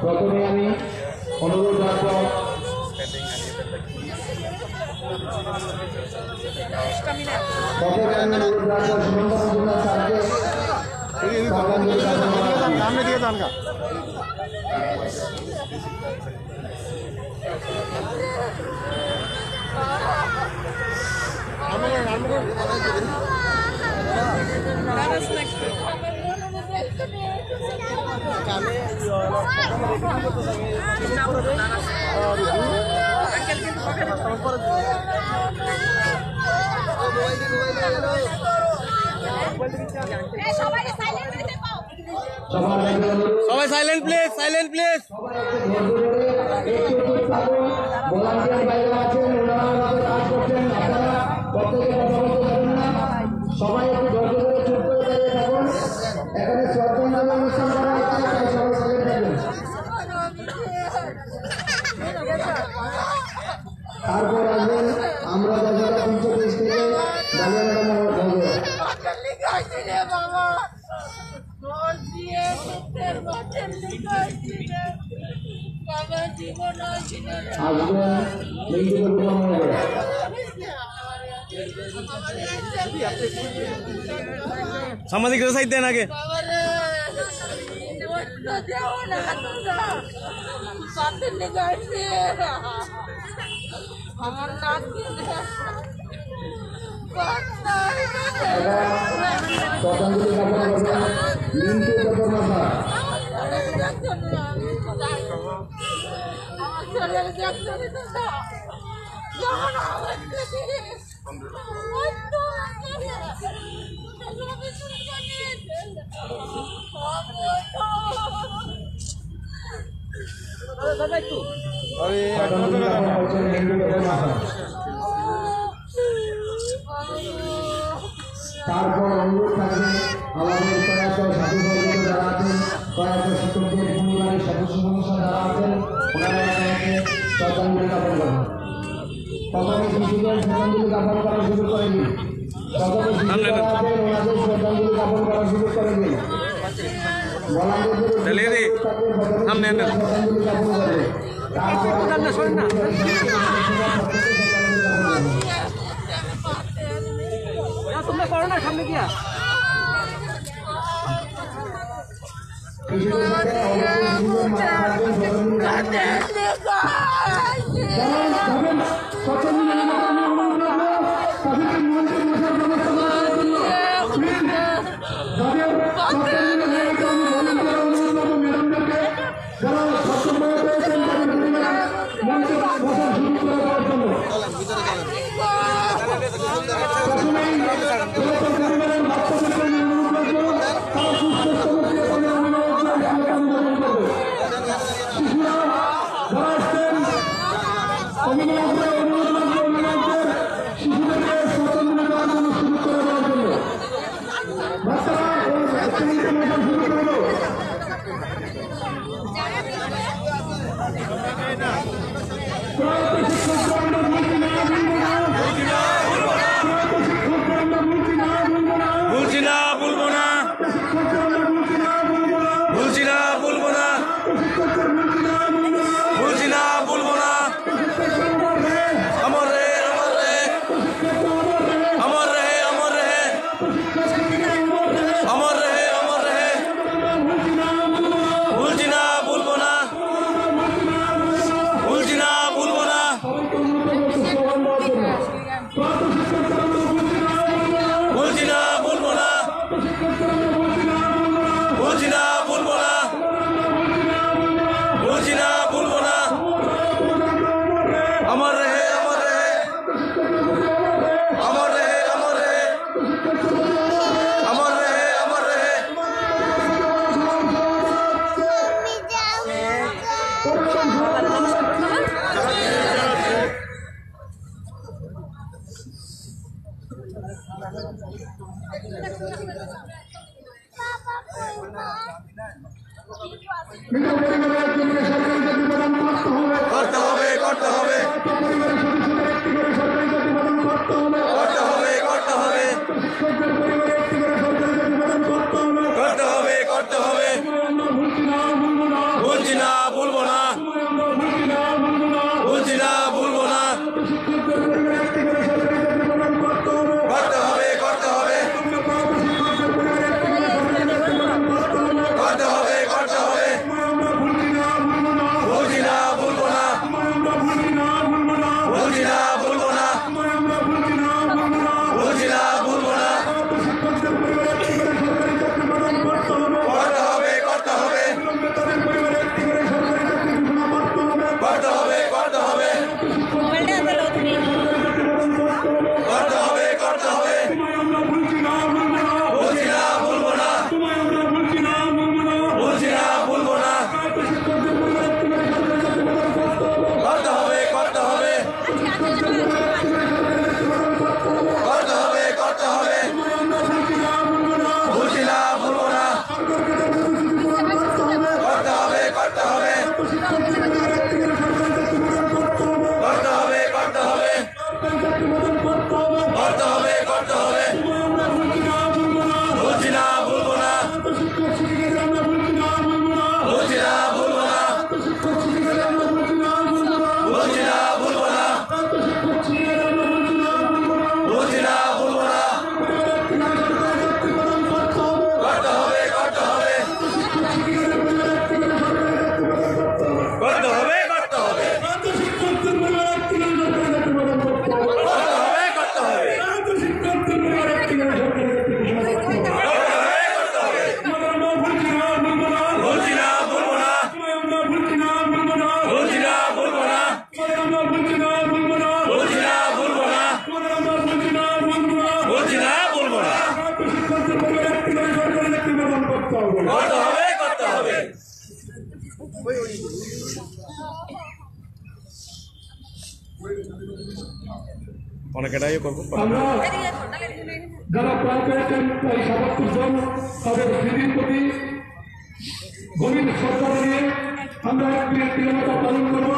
প্রথমে আমি অনুরোধ রাখব সামনে দিয়ে যান গা সবাই সাইলেন্ট প্লিজ, সাইলেন্ট প্লিজ। সবাই একটু ধৈর্য ধরে চুপ করে দাঁড়িয়ে থাকুন। এখানে শ্রদ্ধাঞ্জলি অনুষ্ঠান করা হচ্ছে, তাই সবাই সাইলেন্ট থাকুন। তারপর আসবেন আমরা যারা 330 থেকে ডালিয়ানাড়া মোড় ধরবো। আসবেন মেদিনীপুর মোড়ে। সামাজিক সাইড দেন আগে। তারপর অনুরোধ থাকবে আমাদের কয়েকটা সাধু ভক্ত যারা আছেন, কয়েকটা শিক্ষকদের পরিবারের সদস্য সদস্য যারা আছেন, ওনারা শ্রদ্ধাঞ্জলি জ্ঞাপন করেন। প্রথমে শিশুদের শ্রদ্ধাঞ্জলি জ্ঞাপন করা শুরু করে দিন। প্রথমে শিশুরা আছেন, ওনাদের শ্রদ্ধাঞ্জলি জ্ঞাপন করা শুরু করে দিন। শ্রদ্ধাঞ্জলি জ্ঞাপন করে তোমরা করো না সামনে গিয়া শিক্ষকদের পরিবারে একটি করে সরকারি চাকরি প্রদান করতে হবে। করতে হবে, করতে হবে। আমরা ভুলছি না, ভুলবো না, ভুলছি না, ভুলবো না, আমরা ভুলছি না, ভুলবো না। ভুলছি না, ভুলবো না। শিক্ষকদের পরিবারে একটি করে সরকারি চাকরি প্রদান করতে হবে। করতে হবে, করতে হবে। আমরা প্রাপ্ত শিক্ষকদের পরিবারে একটি করে সরকারি চাকরি প্রদান করতে হবে। করতে হবে, করতে হবে। আমরা ভুলছি না, ভুলবো না, ভুলছি না, ভুলবো না, আমরা ভুলছি না, ভুলবো না, ভুলছি না, ভুলবো না, আমরা ভুলছি না, ভুলবো না। ভুলছি না, ভুলবো না। শিক্ষকদের পরিবারে একটি করে সরকারি চাকরি প্রদান করতে হবে। করতে হবে, করতে হবে। তাদের পরিবারে একটি করে সরকারি চাকরি ঘোষণা করতে হবে। করতে হবে, করতে হবে। করতে হবে, করতে হবে। আমরা ভুলছি না, ভুলবো না, ভুলছি না, ভুলবো না, আমরা ভুলছি না, ভুলবো না। ভুলছি না, ভুলবো না। শিক্ষকদের পরিবারে একটি করে সরকারি চাকরি প্রদান করতে হবে। করতে হবে, করতে হবে। করতে হবে, করতে হবে। আমরা ভুলছি না, ভুলবো না, ভুলছি না, ভুলবো না। করতে হবে, করতে হবে। শিক্ষকদের পরিবারে একটি করে সরকারি চাকরি প্রদান করতে হবে। করতে হবে, করতে হবে। চাকরি প্রদান করতে হবে। করতে হবে, করতে হবে। আমরা ভুলছি না, ভুলবো না। ভুলছি না, ভুলবো না, শিক্ষক শিক্ষিকাদের আমরা ভুলছি না, ভুলবো না। ভুলছি না, ভুলবো না, শিক্ষক শিক্ষিকাদের আমরা ভুলছি না, ভুলবো না। ভুলছি না, ভুলবো না, শিক্ষক শিক্ষিকাদের আমরা ভুলছি না, ভুলবো না। ভুলছি না, ভুলবো না। চাকরি প্রদান করতে হবে। করতে হবে, করতে হবে। শিক্ষিকাদের পরিবারে একটি করে সরকারি চাকরি প্রদান করতে হবে। করতে হবে, করতে হবে। শিক্ষকদের পরিবারে একটি করে সরকারি চাকরি প্রদান করতে হবে। করতে হবে, করতে হবে। শিক্ষকদের পরিবারে একটি করে সরকারি চাকরি ঘোষণা করতে হবে। করতে হবে, করতে হবে। আমরা ভুলছি না, ভুলবো না। ভুলছি না, ভুলবো না, আমরা ভুলছি না, ভুলবো না। ভুলছি না, ভুলবো না, আমরা ভুলছি না, ভুলবো না। ভুলছি না, ভুলবো না, আমরা ভুলছি না, ভুলবো না। ভুলছি না, ভুলবো না। শিক্ষকদের পরিবারে একটি করে সরকারি চাকরি প্রদান করতে হবে। করতে হবে, করতে হবে। অনেকটাই করবো। আমরা যারা প্রায় পেয়েছেন প্রায় ৭৭ জন তাদের স্মৃতির প্রতি গভীর শ্রদ্ধা নিয়ে আমরা একটি কিলোমিটার পালন করব।